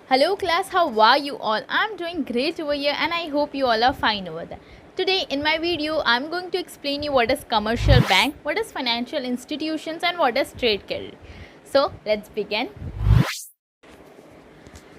Hello class, how are you all? I'm doing great over here and I hope you all are fine over there. Today in my video, I'm going to explain you what is commercial bank, what is financial institutions and what is trade credit. So let's begin.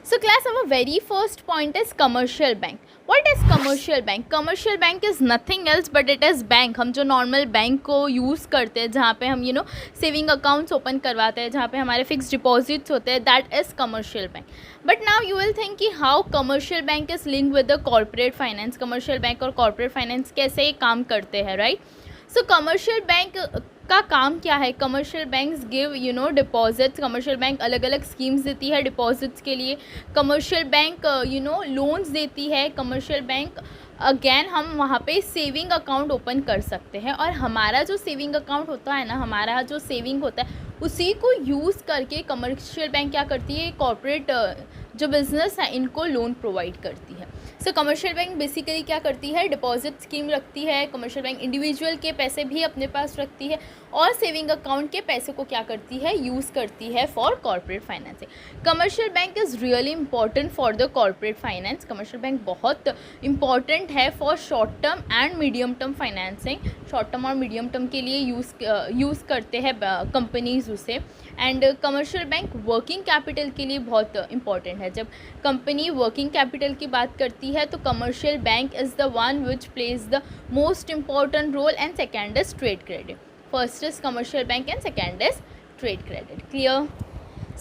So class, our very first point is commercial bank. What is commercial bank? Commercial bank is nothing else but it is bank. हम जो normal bank को use करते हैं, जहाँ पे हम saving accounts open करवाते हैं, जहाँ पे हमारे फिक्स डिपॉजिट्स होते हैं, that is commercial bank. But now you will think कि how commercial bank is link with the corporate finance. Commercial bank और कॉर्पोरेट फाइनेंस कैसे काम करते हैं, राइट? सो कमर्शियल बैंक का काम क्या है? Commercial banks give deposits. Commercial bank अलग अलग स्कीम्स देती है डिपॉजिट्स के लिए. कमर्शियल बैंक लोन्स देती है. कमर्शियल बैंक अगेन हम वहाँ पे सेविंग अकाउंट ओपन कर सकते हैं और हमारा जो सेविंग अकाउंट होता है ना, हमारा जो सेविंग होता है उसी को यूज़ करके कमर्शियल बैंक क्या करती है, कॉर्पोरेट जो बिज़नेस है इनको लोन प्रोवाइड करती है. सो कमर्शियल बैंक बेसिकली क्या करती है, डिपॉजिट स्कीम रखती है. कमर्शियल बैंक इंडिविजुअल के पैसे भी अपने पास रखती है और सेविंग अकाउंट के पैसे को क्या करती है, यूज़ करती है for corporate financing. Commercial bank is really important for the corporate finance. Commercial bank बहुत इंपॉर्टेंट है for short term and medium term financing. Short term और मीडियम टर्म के लिए यूज़ करते हैं कंपनीज उसे. And commercial bank working capital के लिए बहुत इंपॉर्टेंट है. जब कंपनी वर्किंग कैपिटल की बात करती है तो commercial bank is the one which plays the most important role. And second is trade credit. First is commercial bank and second is trade credit. Clear?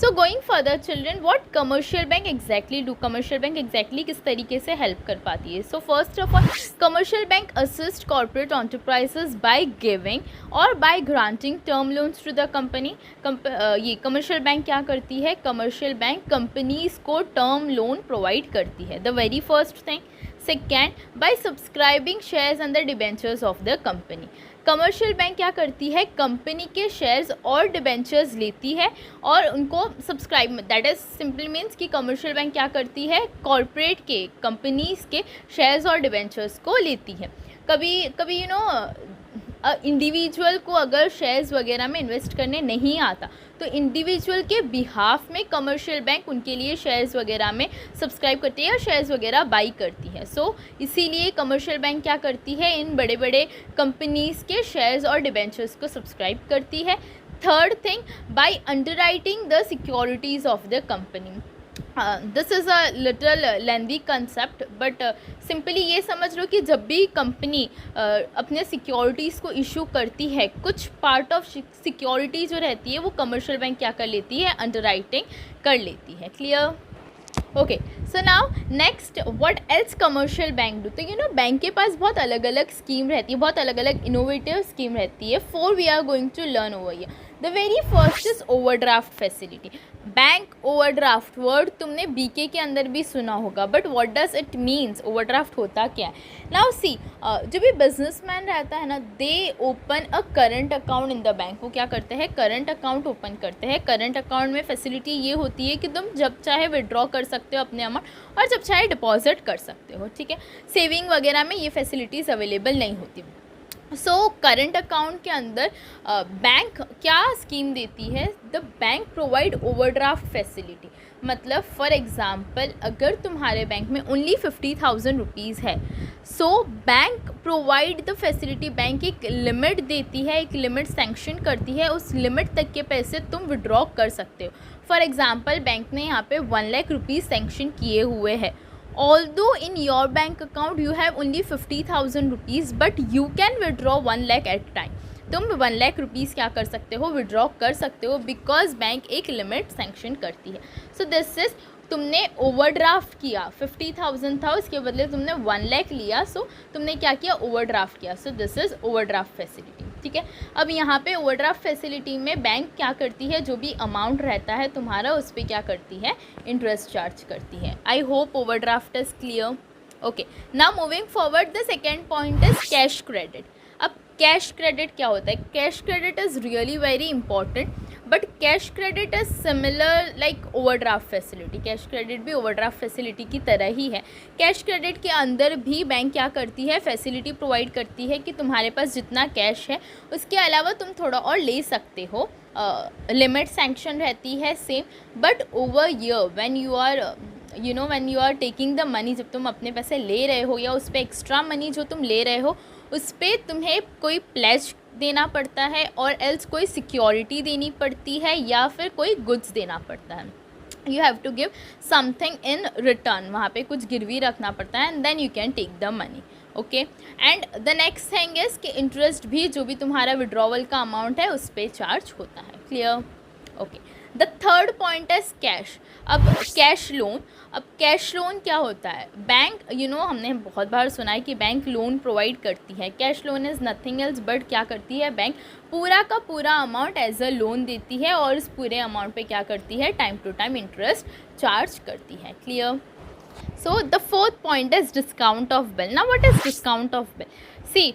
So going further children, what commercial bank exactly do. Commercial bank exactly किस तरीके से help कर पाती है? So first of all, commercial bank assist corporate enterprises by giving और by granting term loans to the company. ये commercial bank क्या करती है? कमर्शियल बैंक कंपनीज को टर्म लोन प्रोवाइड करती है. The very first thing. Second, bye subscribing shares and the debentures of the company. Commercial bank क्या करती है, कंपनी के शेयर्स और डिबेंचर्स लेती है और उनको subscribe, that is simple means कि कमर्शियल बैंक क्या करती है, कॉर्पोरेट के कंपनीज के शेयर्स और डिबेंचर्स को लेती है. कभी कभी इंडिविजुअल को अगर शेयर्स वगैरह में इन्वेस्ट करने नहीं आता तो इंडिविजुअल के बिहाफ में कमर्शियल बैंक उनके लिए शेयर्स वगैरह में सब्सक्राइब करती है या शेयर्स वगैरह बाई करती है. सो इसीलिए कमर्शियल बैंक क्या करती है, इन बड़े बड़े कंपनीज़ के शेयर्स और डिबेंचर्स को सब्सक्राइब करती है. Third thing, by underwriting the securities of the company. This is a little lengthy concept but simply ये समझ लो कि जब भी कंपनी अपने सिक्योरिटीज़ को इशू करती है, कुछ पार्ट ऑफ सिक्योरिटी जो रहती है वो कमर्शियल बैंक क्या कर लेती है, अंडरराइटिंग कर लेती है. Clear? Okay, so now next, what else commercial bank do. तो बैंक के पास बहुत अलग अलग स्कीम रहती है, बहुत अलग अलग इनोवेटिव स्कीम रहती है. Four we are going to learn over here. The very first is overdraft facility. Bank overdraft word तुमने बीके के अंदर भी सुना होगा, but what does it means, overdraft होता क्या है? नाउ सी, जो भी बिजनेसमैन रहता है ना, दे open a current account in the bank. वो क्या करते हैं, करंट अकाउंट ओपन करते हैं. करंट अकाउंट में फैसिलिटी ये होती है कि तुम जब चाहे विड्रॉ कर सकते हो अपने अमाउंट और जब चाहे डिपॉजिट कर सकते हो. ठीक है, सेविंग वगैरह में ये फैसिलिटीज़ अवेलेबल नहीं होती. सो करंट अकाउंट के अंदर बैंक क्या स्कीम देती है, the bank provide overdraft facility. मतलब फॉर एग्ज़ाम्पल, अगर तुम्हारे बैंक में ओनली 50,000 रुपीज़ है, so bank provide the facility. Bank एक लिमिट देती है, एक लिमिट सैंक्शन करती है, उस लिमिट तक के पैसे तुम विड्रॉ कर सकते हो. फॉर एग्ज़ाम्पल, बैंक ने यहाँ पे 1 लाख रुपीज़ सैंक्शन किए हुए हैं. Although in your bank account you have only 50,000 rupees, but you can withdraw 1 lakh at time. तुम 1 लाख रुपीज़ क्या कर सकते हो, विड्रॉ कर सकते हो, बिकॉज बैंक एक लिमिट सैंक्शन करती है. सो दिस इज, तुमने ओवरड्राफ्ट किया, 50,000 था, उसके बदले तुमने 1 लाख लिया, सो तुमने क्या किया, ओवरड्राफ्ट किया. So this is overdraft facility. ठीक है, अब यहाँ पे ओवरड्राफ्ट फैसिलिटी में बैंक क्या करती है, जो भी अमाउंट रहता है तुम्हारा उस पर क्या करती है, इंटरेस्ट चार्ज करती है. I hope overdraft is clear. Okay, now moving forward, the second point is cash credit. अब कैश क्रेडिट क्या होता है? Cash credit is really very important, but cash credit is similar like overdraft facility. Cash credit भी overdraft facility की तरह ही है. Cash credit के अंदर भी बैंक क्या करती है, फैसिलिटी प्रोवाइड करती है कि तुम्हारे पास जितना कैश है उसके अलावा तुम थोड़ा और ले सकते हो. लिमिट सैंक्शन रहती है same, but over year when you are when you are taking the money, जब तुम अपने पैसे ले रहे हो या उस पर एक्स्ट्रा मनी जो तुम ले रहे हो उस पर तुम्हें कोई प्लेज देना पड़ता है और एल्स कोई सिक्योरिटी देनी पड़ती है या फिर कोई गुड्स देना पड़ता है. You have to give something in return, वहाँ पे कुछ गिरवी रखना पड़ता है and then you can take the money. Okay, and the next thing is कि इंटरेस्ट भी जो भी तुम्हारा विड्रॉवल का अमाउंट है उस पर चार्ज होता है. Clear? Okay. The third point is cash. अब कैश लोन. अब कैश लोन क्या होता है? बैंक हमने बहुत बार सुना है कि बैंक लोन प्रोवाइड करती है. Cash loan is nothing else but क्या करती है? बैंक पूरा का पूरा अमाउंट एज अ लोन देती है और उस पूरे अमाउंट पे क्या करती है? Time to time interest charge करती है. Clear? So the fourth point is discount of bill. Now what is discount of bill? See,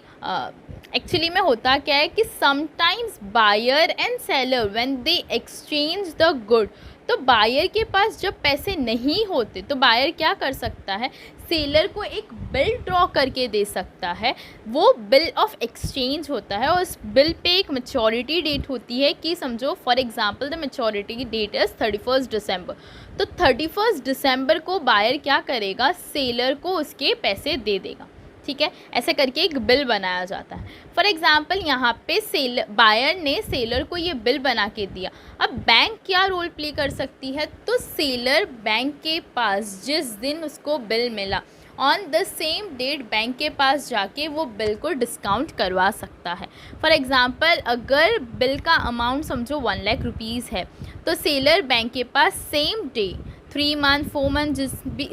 actually में होता क्या है कि sometimes buyer and seller when they exchange the good, तो buyer के पास जब पैसे नहीं होते तो बायर क्या कर सकता है? सेलर को एक बिल ड्रॉ करके दे सकता है. वो बिल ऑफ एक्सचेंज होता है और उस बिल पे एक मैच्योरिटी डेट होती है कि समझो for example the maturity that is 31 दिसंबर. तो 31 दिसंबर को बायर क्या करेगा? सेलर को उसके पैसे दे देगा. ठीक है, ऐसे करके एक बिल बनाया जाता है. फॉर एग्जांपल यहाँ पे बायर ने सेलर को ये बिल बना के दिया. अब बैंक क्या रोल प्ले कर सकती है? तो सेलर बैंक के पास जिस दिन उसको बिल मिला on the same date bank के पास जाके वो बिल को डिस्काउंट करवा सकता है. फॉर एग्ज़ाम्पल अगर बिल का अमाउंट समझो 1 लाख रुपीज़ है तो सेलर बैंक के पास सेम डे 3 मंथ 4 मंथ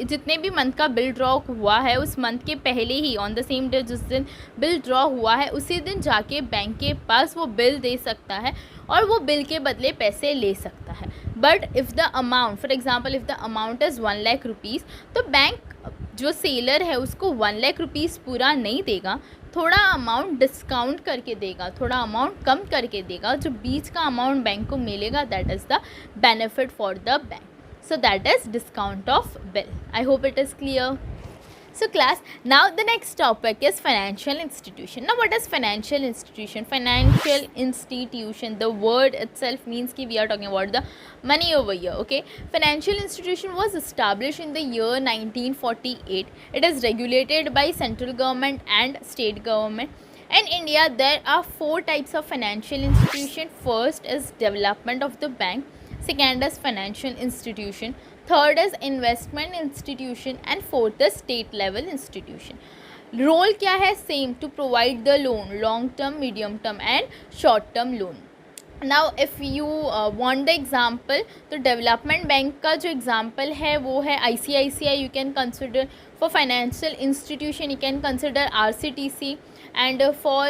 जितने भी मंथ का बिल ड्रॉ हुआ है उस मंथ के पहले ही ऑन द सेम डे जिस दिन बिल ड्रॉ हुआ है उसी दिन जाके बैंक के पास वो बिल दे सकता है और वो बिल के बदले पैसे ले सकता है. But if the amount for example if the amount is 1 lakh rupees तो बैंक जो सेलर है उसको 1 लाख रुपीज़ पूरा नहीं देगा, थोड़ा अमाउंट डिस्काउंट करके देगा, थोड़ा अमाउंट कम करके देगा. जो बीच का अमाउंट बैंक को मिलेगा that is the benefit for the bank. So that is discount of bill. I hope it is clear. So class, now the next topic is financial institution. Now what is financial institution? Financial institution, the word itself means कि we are talking about the money over here. Okay, financial institution was established in the year 1948. It is regulated by central government and state government. In India there are 4 types of financial institution. First is development of the bank, second is financial institution, third is investment institution and fourth is state level institution. Role क्या है? Same, to provide the loan, long term, medium term and short term loan. Now if you want the example, तो development bank का जो example है वो है ICICI. You can consider for financial institution you can consider RCTC, and for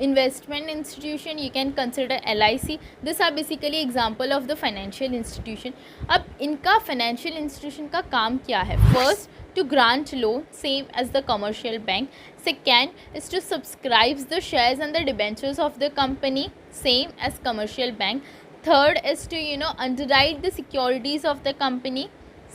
investment institution you can consider LIC. These are basically example of the financial institution. अब इनका financial institution का काम क्या है? First, to grant loan same as the commercial bank. Second is to subscribe the shares and the debentures of the company same as commercial bank. Third is to underwrite the securities of the company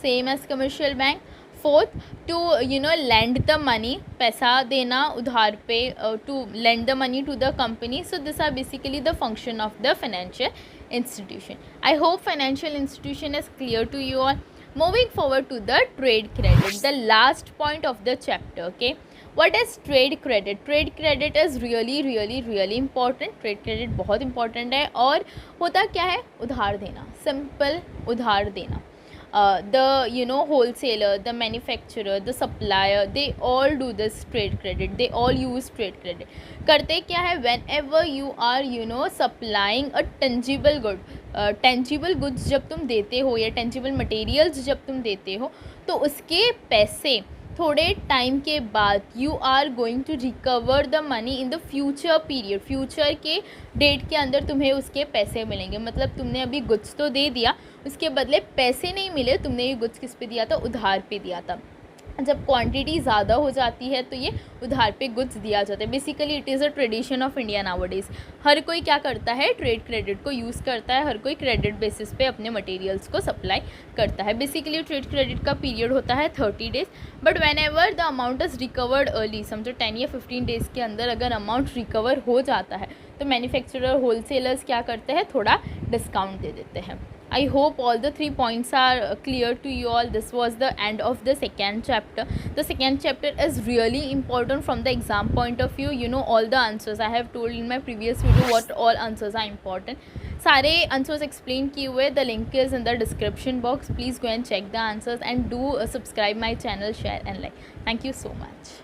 same as commercial bank. Fourth, to lend the money, पैसा देना उधार पे, to lend the money to the company. So these are basically the function of the financial institution. I hope financial institution is clear to you all. Moving forward to the trade credit, the last point of the chapter. Okay, what is trade credit? Trade credit is really important. Trade credit बहुत important है और होता क्या है? उधार देना, simple उधार देना. The wholesaler, the manufacturer, the supplier, they all do this trade credit. They all use trade credit. करते क्या है? Whenever you are supplying a tangible good, tangible goods जब तुम देते हो या tangible materials जब तुम देते हो तो उसके पैसे थोड़े टाइम के बाद you are going to recover the money in the future period. Future के डेट के अंदर तुम्हें उसके पैसे मिलेंगे. मतलब तुमने अभी गुड्स तो दे दिया, उसके बदले पैसे नहीं मिले, तुमने ये गुड्स किस पे दिया था? उधार पे दिया था. जब क्वांटिटी ज़्यादा हो जाती है तो ये उधार पे गुड्स दिया जाता है. Basically it is a tradition of India nowadays. हर कोई क्या करता है? ट्रेड क्रेडिट को यूज़ करता है. हर कोई क्रेडिट बेसिस पे अपने मटेरियल्स को सप्लाई करता है. बेसिकली ट्रेड क्रेडिट का पीरियड होता है 30 days. But when ever the amount is recovered early, समझो 10 या 15 डेज़ के अंदर अगर अमाउंट रिकवर हो जाता है तो मैन्युफैक्चरर होलसेलर्स क्या करते हैं? थोड़ा डिस्काउंट दे देते हैं. I hope all the 3 points are clear to you all. This was the end of the second chapter. The second chapter is really important from the exam point of view. You know all the answers. I have told in my previous video what all answers are important. सारे answers explain किए हुए. The link is in the description box. Please go and check the answers and do subscribe my channel, share and like. Thank you so much.